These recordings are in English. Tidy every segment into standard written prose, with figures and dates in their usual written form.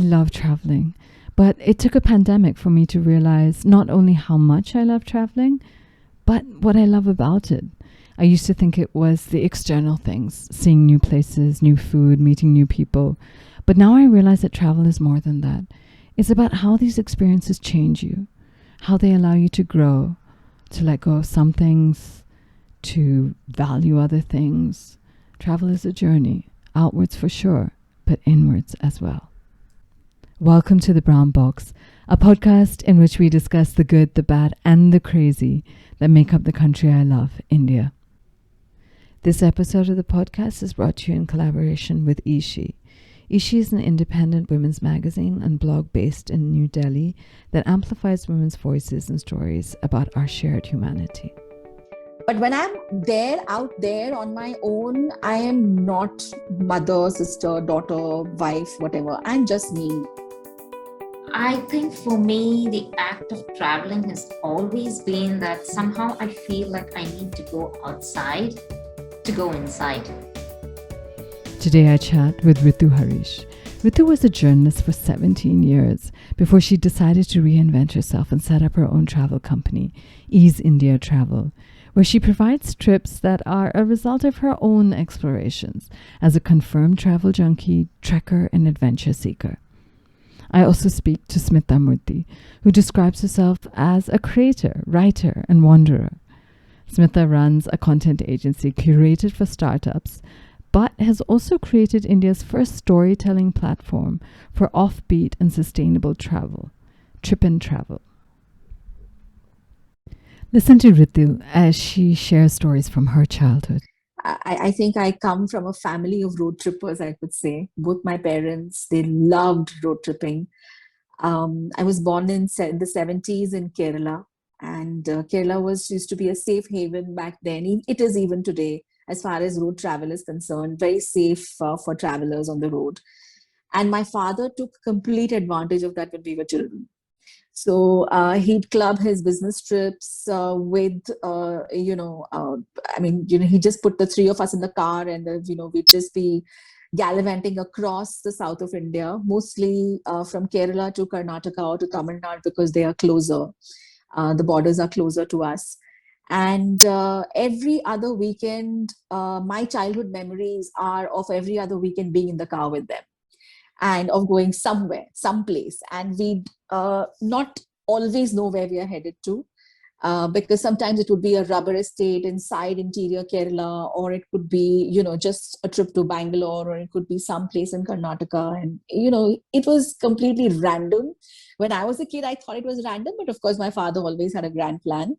love traveling, but it took a pandemic for me to realize not only how much I love traveling, but what I love about it. I used to think it was the external things, seeing new places, new food, meeting new people. But now I realize that travel is more than that. It's about how these experiences change you, how they allow you to grow, to let go of some things, to value other things. Travel is a journey, outwards for sure, but inwards as well. Welcome to The Brown Box, a podcast in which we discuss the good, the bad, and the crazy that make up the country I love, India. This episode of the podcast is brought to you in collaboration with eShe. eShe is an independent women's magazine and blog based in New Delhi that amplifies women's voices and stories about our shared humanity. But when I'm out there on my own, I am not mother, sister, daughter, wife, whatever. I'm just me. I think for me, the act of traveling has always been that somehow I feel like I need to go outside to go inside. Today I chat with Ritu Harish. Ritu was a journalist for 17 years before she decided to reinvent herself and set up her own travel company, Ease India Travel, where she provides trips that are a result of her own explorations as a confirmed travel junkie, trekker, and adventure seeker. I also speak to Smitha Murthy, who describes herself as a creator, writer, and wanderer. Smitha runs a content agency curated for startups, but has also created India's first storytelling platform for offbeat and sustainable travel, Trippin Traveller. Listen to Ritu as she shares stories from her childhood. I think I come from a family of road trippers, I could say. Both my parents, they loved road tripping. I was born in the 70s in Kerala, and Kerala used to be a safe haven back then. It is even today, as far as road travel is concerned, very safe for travelers on the road. And my father took complete advantage of that when we were children. So he'd club his business trips with, he just put the three of us in the car and, we'd just be gallivanting across the south of India, mostly from Kerala to Karnataka or to Tamil Nadu because they are closer. The borders are closer to us. And every other weekend, my childhood memories are of every other weekend being in the car with them and of going somewhere, someplace. And we'd not always know where we are headed to because sometimes it would be a rubber estate inside interior Kerala, or it could be, just a trip to Bangalore, or it could be someplace in Karnataka. And, it was completely random. When I was a kid, I thought it was random, but of course my father always had a grand plan.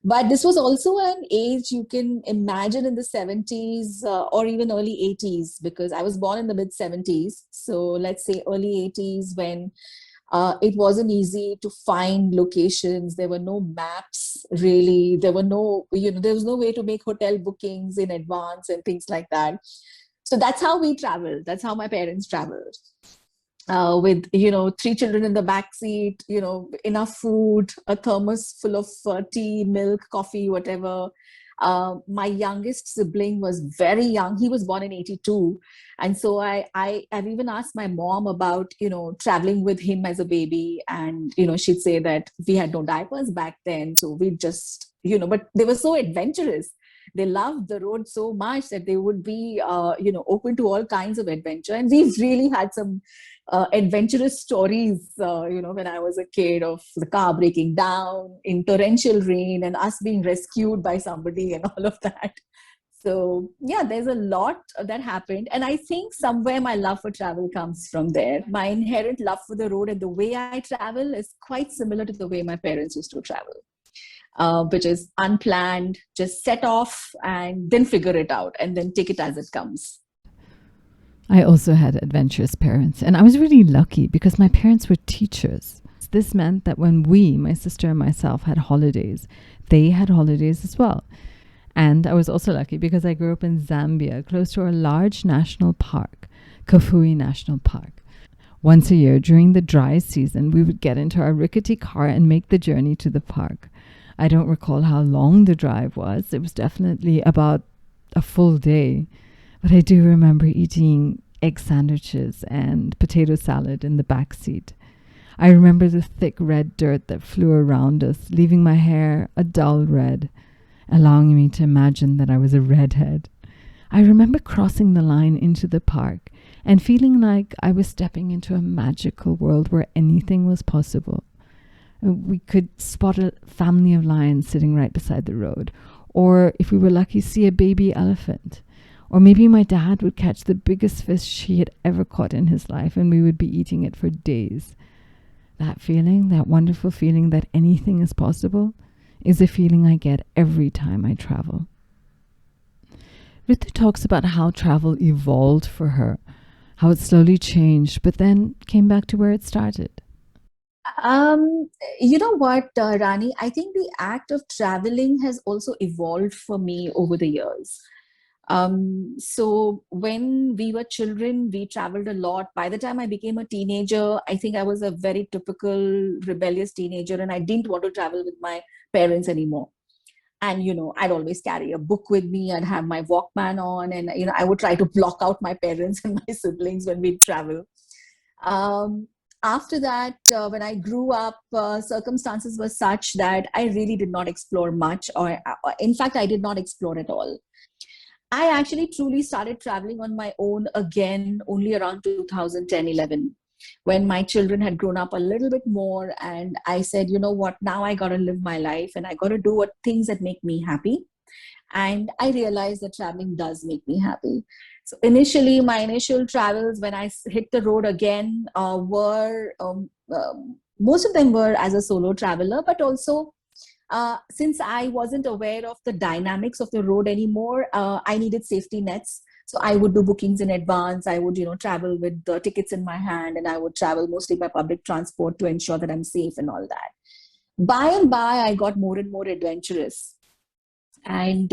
But this was also an age you can imagine in the 70s or even early 80s, because I was born in the mid 70s. So let's say early 80s when it wasn't easy to find locations. There were no maps, really. There was no way to make hotel bookings in advance and things like that. So that's how we traveled. That's how my parents traveled. With, three children in the back seat, enough food, a thermos full of tea, milk, coffee, whatever. My youngest sibling was very young. He was born in 82. And so I've even asked my mom about, traveling with him as a baby. And, she'd say that we had no diapers back then. So we just, but they were so adventurous. They loved the road so much that they would be, open to all kinds of adventure. And we've really had some adventurous stories, when I was a kid, of the car breaking down in torrential rain and us being rescued by somebody and all of that. So, yeah, there's a lot that happened. And I think somewhere my love for travel comes from there. My inherent love for the road and the way I travel is quite similar to the way my parents used to travel. Which is unplanned, just set off and then figure it out and then take it as it comes. I also had adventurous parents, and I was really lucky because my parents were teachers. This meant that when my sister and myself, had holidays, they had holidays as well. And I was also lucky because I grew up in Zambia, close to a large national park, Kafue National Park. Once a year during the dry season, we would get into our rickety car and make the journey to the park. I don't recall how long the drive was. It was definitely about a full day. But I do remember eating egg sandwiches and potato salad in the back seat. I remember the thick red dirt that flew around us, leaving my hair a dull red, allowing me to imagine that I was a redhead. I remember crossing the line into the park and feeling like I was stepping into a magical world where anything was possible. We could spot a family of lions sitting right beside the road, or if we were lucky, see a baby elephant. Or maybe my dad would catch the biggest fish he had ever caught in his life, and we would be eating it for days. That feeling, that wonderful feeling that anything is possible, is a feeling I get every time I travel. Ritu talks about how travel evolved for her, how it slowly changed, but then came back to where it started. You know what, Rani? I think the act of traveling has also evolved for me over the years. So when we were children, we traveled a lot. By the time I became a teenager, I think I was a very typical rebellious teenager, and I didn't want to travel with my parents anymore. And, I'd always carry a book with me. I'd have my Walkman on, and, I would try to block out my parents and my siblings when we'd travel. After that, when I grew up, circumstances were such that I really did not explore much, or in fact, I did not explore at all. I actually truly started traveling on my own again only around 2010-11, when my children had grown up a little bit more, and I said, you know what, now I got to live my life and I got to do things that make me happy. And I realized that traveling does make me happy. So initially, my initial travels when I hit the road again were, most of them were as a solo traveler, but also since I wasn't aware of the dynamics of the road anymore, I needed safety nets. So I would do bookings in advance. I would, travel with the tickets in my hand, and I would travel mostly by public transport to ensure that I'm safe and all that. By and by, I got more and more adventurous. And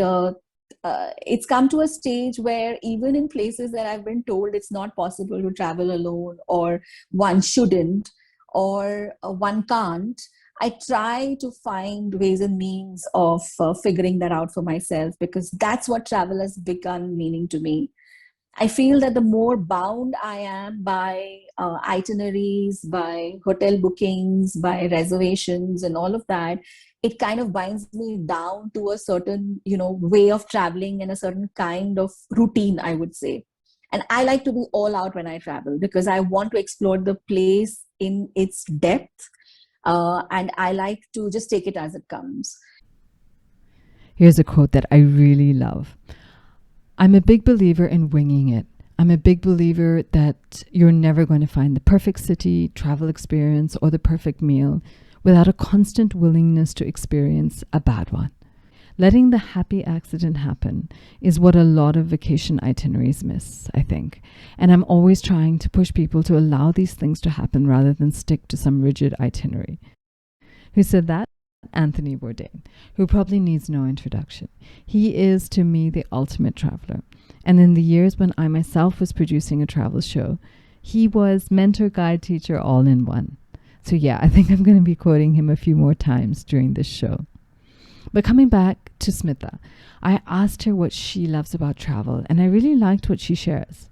it's come to a stage where even in places that I've been told it's not possible to travel alone, or one shouldn't, or one can't, I try to find ways and means of figuring that out for myself, because that's what travel has begun meaning to me. I feel that the more bound I am by itineraries, by hotel bookings, by reservations and all of that, it kind of binds me down to a certain, way of traveling and a certain kind of routine, I would say. And I like to be all out when I travel, because I want to explore the place in its depth. And I like to just take it as it comes. Here's a quote that I really love. I'm a big believer in winging it. I'm a big believer that you're never going to find the perfect city, travel experience, or the perfect meal without a constant willingness to experience a bad one. Letting the happy accident happen is what a lot of vacation itineraries miss, I think. And I'm always trying to push people to allow these things to happen rather than stick to some rigid itinerary. Who said that? Anthony Bourdain, who probably needs no introduction. He is, to me, the ultimate traveler. And in the years when I myself was producing a travel show, he was mentor, guide, teacher, all in one. So yeah, I think I'm going to be quoting him a few more times during this show. But coming back to Smitha, I asked her what she loves about travel, and I really liked what she shares.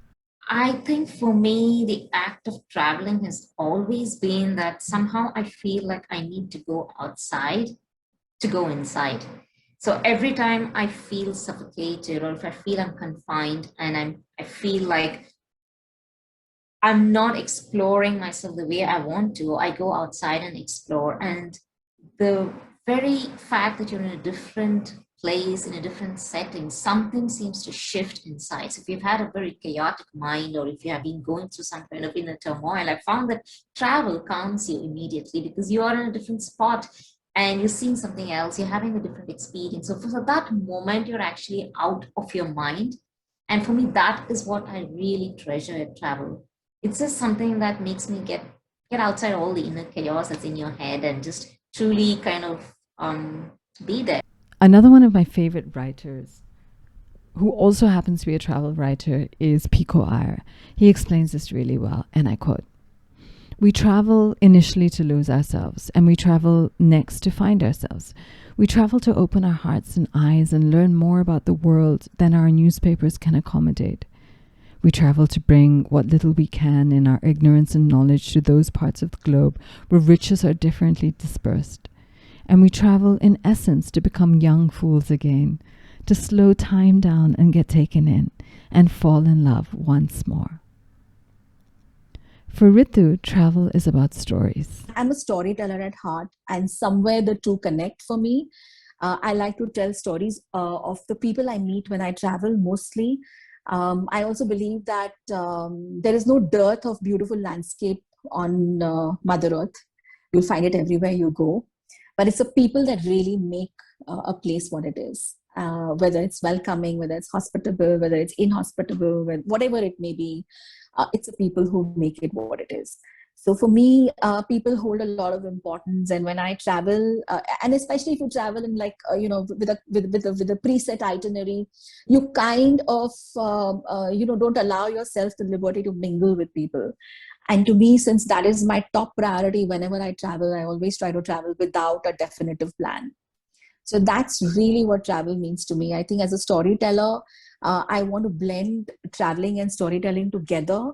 I think for me, the act of traveling has always been that somehow I feel like I need to go outside to go inside. So every time I feel suffocated, or if I feel I'm confined and I feel like I'm not exploring myself the way I want to, I go outside and explore. And the very fact that you're in a different place, in a different setting, something seems to shift inside. So if you've had a very chaotic mind, or if you have been going through some kind of inner turmoil, I found that travel calms you immediately, because you are in a different spot and you're seeing something else, you're having a different experience. So for that moment, you're actually out of your mind. And for me, that is what I really treasure at travel. It's just something that makes me get outside all the inner chaos that's in your head and just truly kind of be there. Another one of my favorite writers, who also happens to be a travel writer, is Pico Iyer. He explains this really well, and I quote, "We travel initially to lose ourselves, and we travel next to find ourselves. We travel to open our hearts and eyes and learn more about the world than our newspapers can accommodate. We travel to bring what little we can in our ignorance and knowledge to those parts of the globe where riches are differently dispersed. And we travel in essence to become young fools again, to slow time down and get taken in and fall in love once more. For Ritu, travel is about stories. I'm a storyteller at heart, and somewhere the two connect for me. I like to tell stories of the people I meet when I travel mostly. I also believe that there is no dearth of beautiful landscape on Mother Earth. You'll find it everywhere you go. But it's the people that really make a place what it is. Whether it's welcoming, whether it's hospitable, whether it's inhospitable, whatever it may be, it's the people who make it what it is. So for me, people hold a lot of importance. And when I travel, and especially if you travel in like, with a preset itinerary, you kind of, don't allow yourself the liberty to mingle with people. And to me, since that is my top priority, whenever I travel, I always try to travel without a definitive plan. So that's really what travel means to me. I think as a storyteller, I want to blend traveling and storytelling together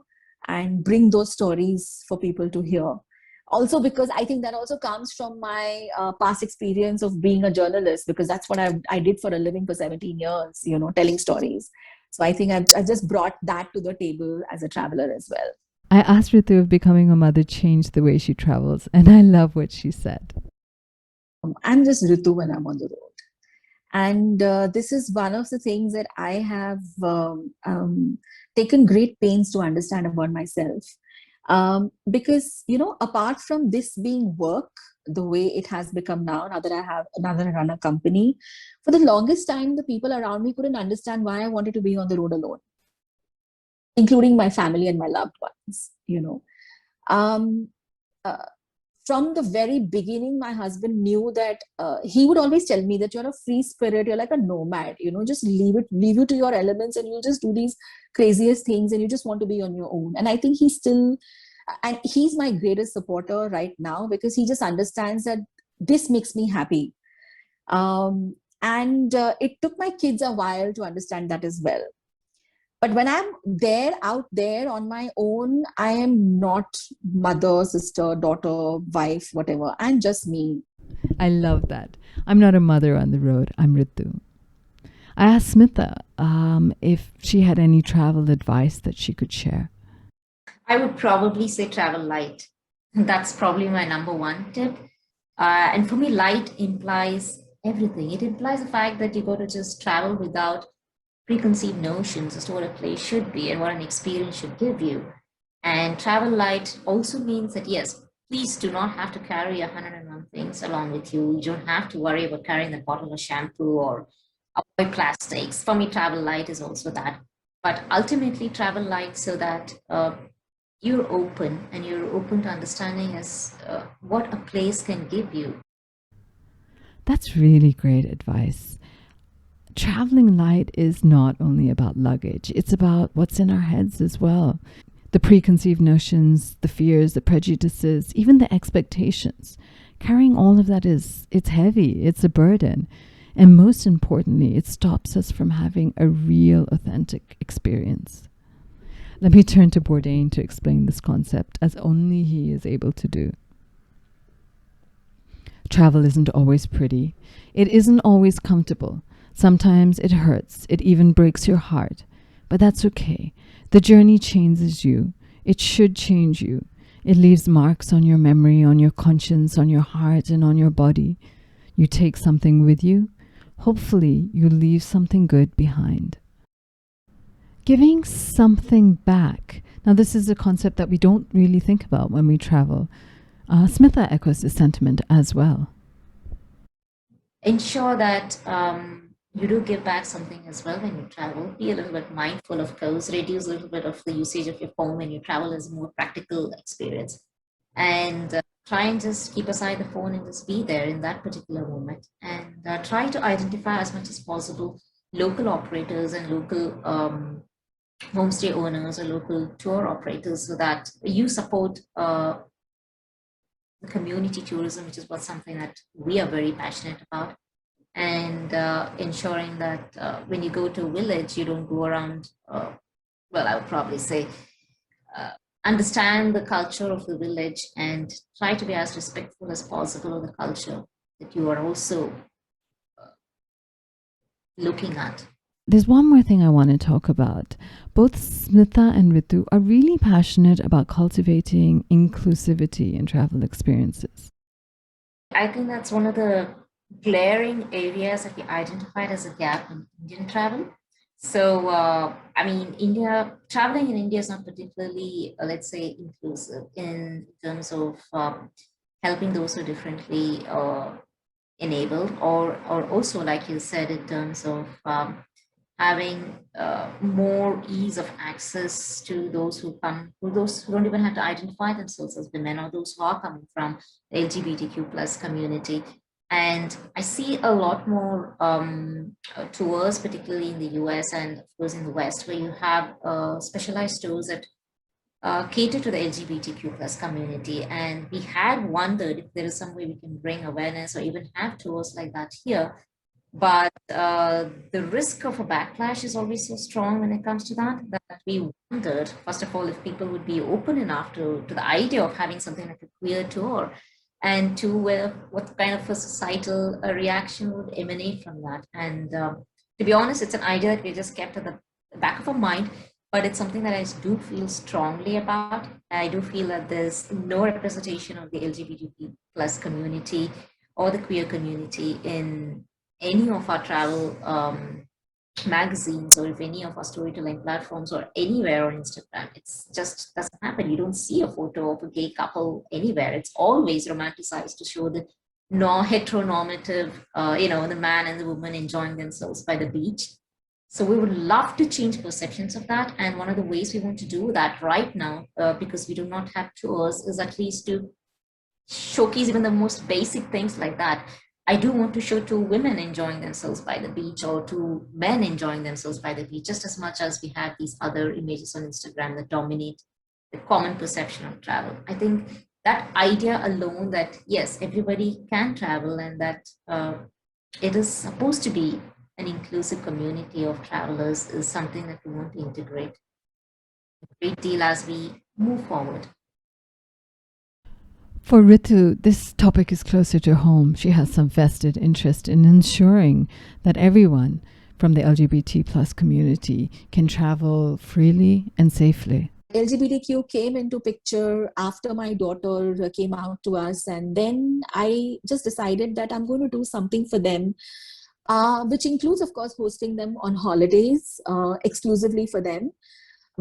and bring those stories for people to hear. Also, because I think that also comes from my past experience of being a journalist, because that's what I did for a living for 17 years, telling stories. So I think I've just brought that to the table as a traveler as well. I asked Ritu if becoming a mother changed the way she travels, and I love what she said. I'm just Ritu when I'm on the road. And this is one of the things that I have taken great pains to understand about myself. Because, apart from this being work, the way it has become now that I run a company, for the longest time, the people around me couldn't understand why I wanted to be on the road alone, including my family and my loved ones, from the very beginning, my husband knew that he would always tell me that you're a free spirit, you're like a nomad, just leave you to your elements, and you'll just do these craziest things, and you just want to be on your own. And I think he's my greatest supporter right now, because he just understands that this makes me happy. And it took my kids a while to understand that as well. But when I'm out there on my own, I am not mother, sister, daughter, wife, whatever. I'm just me. I love that. I'm not a mother on the road. I'm Ritu. I asked Smitha if she had any travel advice that she could share. I would probably say travel light. That's probably my number one tip. And for me, light implies everything. It implies the fact that you got to just travel without preconceived notions as to what a place should be and what an experience should give you. And travel light also means that, yes, please do not have to carry 101 things along with you. You don't have to worry about carrying a bottle of shampoo or avoid plastics. For me, travel light is also that. But ultimately, travel light so that you're open to understanding as what a place can give you. That's really great advice. Traveling light is not only about luggage, it's about what's in our heads as well. The preconceived notions, the fears, the prejudices, even the expectations. Carrying all of that it's heavy, it's a burden. And most importantly, it stops us from having a real, authentic experience. Let me turn to Bourdain to explain this concept, as only he is able to do. Travel isn't always pretty. It isn't always comfortable. Sometimes it hurts. It even breaks your heart. But that's okay. The journey changes you. It should change you. It leaves marks on your memory, on your conscience, on your heart, and on your body. You take something with you. Hopefully, you leave something good behind. Giving something back. Now, this is a concept that we don't really think about when we travel. Smitha echoes this sentiment as well. Ensure that you do give back something as well when you travel. Be a little bit mindful, of course. Reduce a little bit of the usage of your phone when you travel as a more practical experience. And try and just keep aside the phone and just be there in that particular moment. And try to identify as much as possible local operators and local homestay owners or local tour operators, so that you support the community tourism, which is something that we are very passionate about. And ensuring that when you go to a village, you don't go around well, I would probably say, understand the culture of the village and try to be as respectful as possible of the culture that you are also looking at. There's one more thing I want to talk about. Both Smitha and Ritu are really passionate about cultivating inclusivity in travel experiences. I think that's one of the glaring areas that we identified as a gap in Indian travel. So, I mean, traveling in India is not particularly, let's say, inclusive in terms of helping those who are differently enabled, or also, like you said, in terms of having more ease of access to those those who don't even have to identify themselves as women, or those who are coming from the LGBTQ plus community. And I see a lot more tours, particularly in the US and of course in the West, where you have specialized stores that cater to the LGBTQ plus community. And we had wondered if there is some way we can bring awareness or even have tours like that here. But the risk of a backlash is always so strong when it comes to that we wondered, first of all, if people would be open enough to the idea of having something like a queer tour, and two, what kind of a societal reaction would emanate from that. And to be honest, it's an idea that we just kept at the back of our mind, but it's something that I do feel strongly about. I do feel that there's no representation of the LGBTQ plus community or the queer community in any of our travel magazines, or if any of our storytelling platforms, or anywhere on Instagram. It's just doesn't happen. You don't see a photo of a gay couple anywhere. It's always romanticized to show the heteronormative, the man and the woman enjoying themselves by the beach. So we would love to change perceptions of that. And one of the ways we want to do that right now, because we do not have tours, is at least to showcase even the most basic things like that. I do want to show two women enjoying themselves by the beach, or two men enjoying themselves by the beach, just as much as we have these other images on Instagram that dominate the common perception of travel. I think that idea alone, that yes, everybody can travel, and that it is supposed to be an inclusive community of travelers, is something that we want to integrate a great deal as we move forward. For Ritu, this topic is closer to home. She has some vested interest in ensuring that everyone from the LGBT plus community can travel freely and safely. LGBTQ came into picture after my daughter came out to us, and then I just decided that I'm going to do something for them, which includes, of course, hosting them on holidays exclusively for them,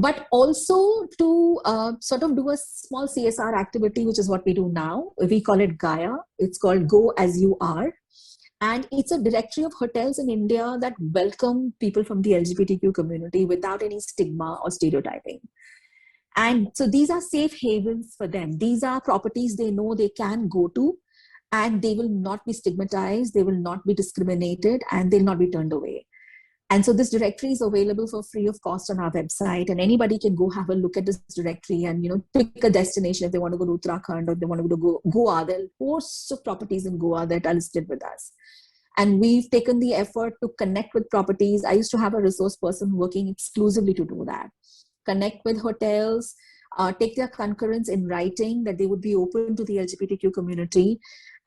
but also to sort of do a small CSR activity, which is what we do now. We call it GAIA. It's called Go As You Are. And it's a directory of hotels in India that welcome people from the LGBTQ community without any stigma or stereotyping. And so these are safe havens for them. These are properties they know they can go to, and they will not be stigmatized, they will not be discriminated, and they'll not be turned away. And so this directory is available for free of cost on our website, and anybody can go have a look at this directory and pick a destination if they want to go to Uttarakhand, or if they want to go to Goa. There are hosts of properties in Goa that are listed with us. And we've taken the effort to connect with properties. I used to have a resource person working exclusively to do that. Connect with hotels, take their concurrence in writing that they would be open to the LGBTQ community,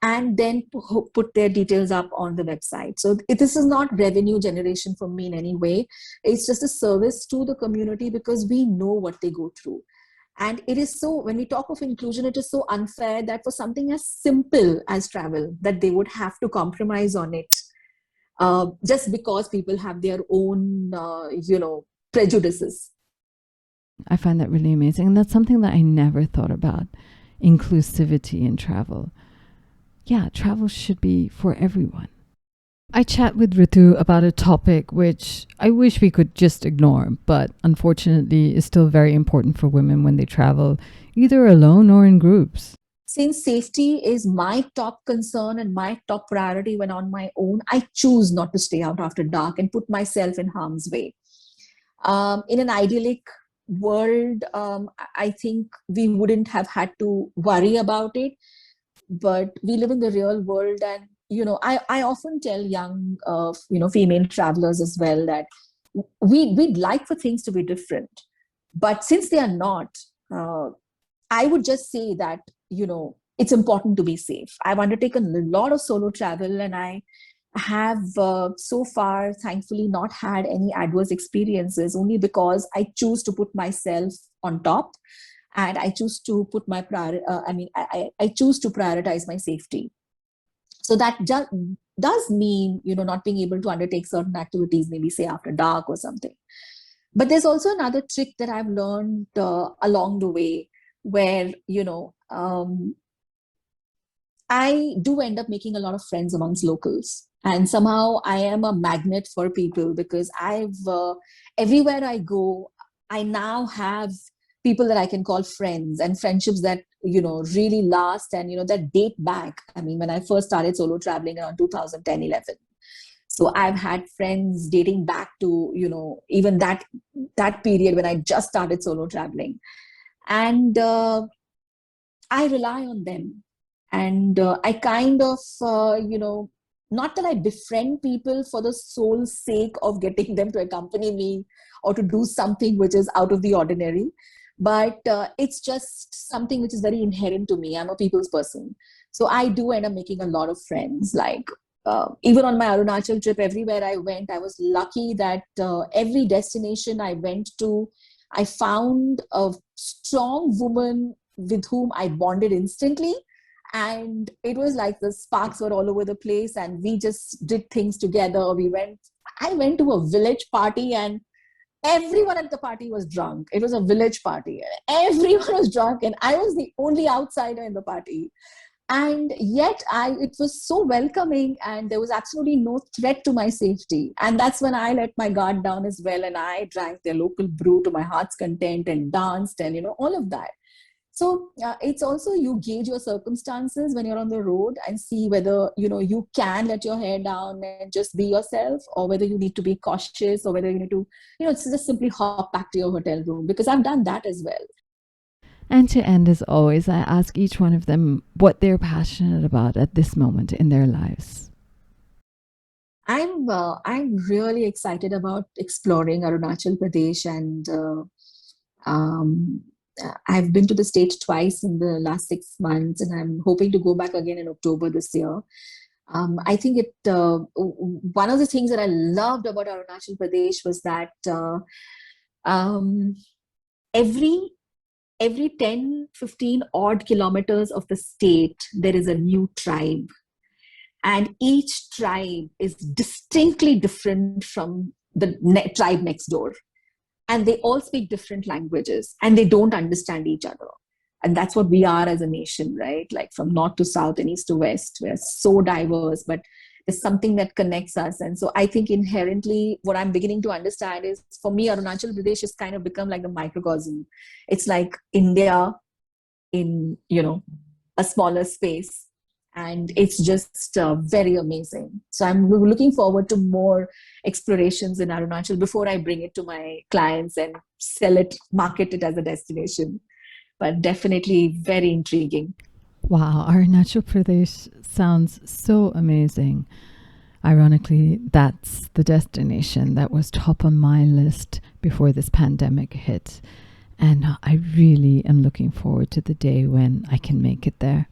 and then put their details up on the website. So this is not revenue generation for me in any way. It's just a service to the community, because we know what they go through. And it is so, when we talk of inclusion, it is so unfair that for something as simple as travel, that they would have to compromise on it just because people have their own, prejudices. I find that really amazing. And that's something that I never thought about, inclusivity in travel. Yeah, travel should be for everyone. I chat with Ritu about a topic which I wish we could just ignore, but unfortunately is still very important for women when they travel, either alone or in groups. Since safety is my top concern and my top priority when on my own, I choose not to stay out after dark and put myself in harm's way. In an idyllic world, I think we wouldn't have had to worry about it. But we live in the real world, and I often tell young female travelers as well that we'd like for things to be different. But since they are not, I would just say that, it's important to be safe. I've undertaken a lot of solo travel, and I have so far, thankfully, not had any adverse experiences, only because I choose to put myself on top, and I choose to put my I choose to prioritize my safety. So that does mean, not being able to undertake certain activities, maybe say after dark or something. But there's also another trick that I've learned along the way, where, I do end up making a lot of friends amongst locals. And somehow I am a magnet for people, because everywhere I go, I now have people that I can call friends, and friendships that, really last, and, that date back. I mean, when I first started solo traveling around 2010, 11. So I've had friends dating back to, even that period when I just started solo traveling. And I rely on them. And I kind of, not that I befriend people for the sole sake of getting them to accompany me or to do something which is out of the ordinary, but it's just something which is very inherent to me. I'm a people's person. So I do end up making a lot of friends. Like, even on my Arunachal trip, everywhere I went, I was lucky that every destination I went to, I found a strong woman with whom I bonded instantly. And it was like the sparks were all over the place, and we just did things together. I went to a village party, and everyone at the party was drunk. It was a village party. Everyone was drunk, and I was the only outsider in the party. And yet it was so welcoming, and there was absolutely no threat to my safety. And that's when I let my guard down as well, and I drank their local brew to my heart's content and danced, and all of that. So it's also, you gauge your circumstances when you're on the road and see whether, you can let your hair down and just be yourself, or whether you need to be cautious, or whether you need to, just simply hop back to your hotel room, because I've done that as well. And to end, as always, I ask each one of them what they're passionate about at this moment in their lives. I'm really excited about exploring Arunachal Pradesh, and I've been to the state twice in the last 6 months, and I'm hoping to go back again in October this year. I think one of the things that I loved about Arunachal Pradesh was that every 10, 15 odd kilometers of the state, there is a new tribe. And each tribe is distinctly different from the tribe next door. And they all speak different languages, and they don't understand each other. And that's what we are as a nation, right? Like, from north to south and east to west, we're so diverse, but there's something that connects us. And so I think inherently what I'm beginning to understand is, for me, Arunachal Pradesh has kind of become like the microcosm. It's like India in, a smaller space. And it's just very amazing. So I'm looking forward to more explorations in Arunachal before I bring it to my clients and market it as a destination. But definitely very intriguing. Wow, Arunachal Pradesh sounds so amazing. Ironically, that's the destination that was top on my list before this pandemic hit. And I really am looking forward to the day when I can make it there.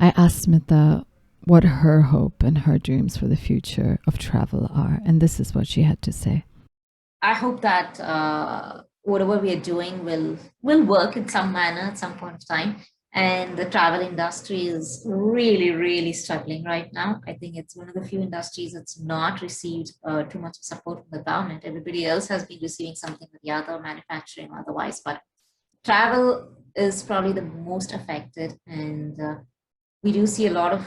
I asked Smitha what her hope and her dreams for the future of travel are, and this is what she had to say. I hope that whatever we are doing will work in some manner at some point of time. And the travel industry is really, really struggling right now. I think it's one of the few industries that's not received too much support from the government. Everybody else has been receiving something or the other, manufacturing or otherwise, but travel is probably the most affected. And we do see a lot of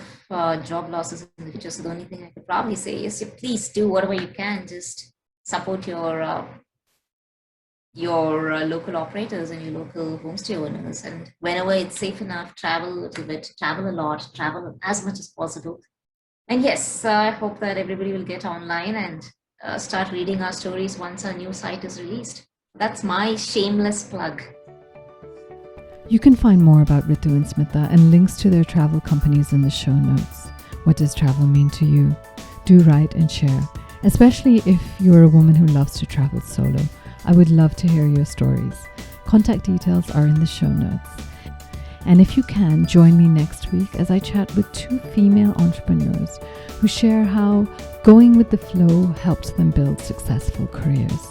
job losses in the future. So the only thing I could probably say is, please do whatever you can. Just support your local operators and your local homestay owners. And whenever it's safe enough, travel a little bit, travel a lot, travel as much as possible. And yes, I hope that everybody will get online and start reading our stories once our new site is released. That's my shameless plug. You can find more about Ritu and Smitha and links to their travel companies in the show notes. What does travel mean to you? Do write and share, especially if you're a woman who loves to travel solo. I would love to hear your stories. Contact details are in the show notes. And if you can, join me next week as I chat with 2 female entrepreneurs who share how going with the flow helped them build successful careers.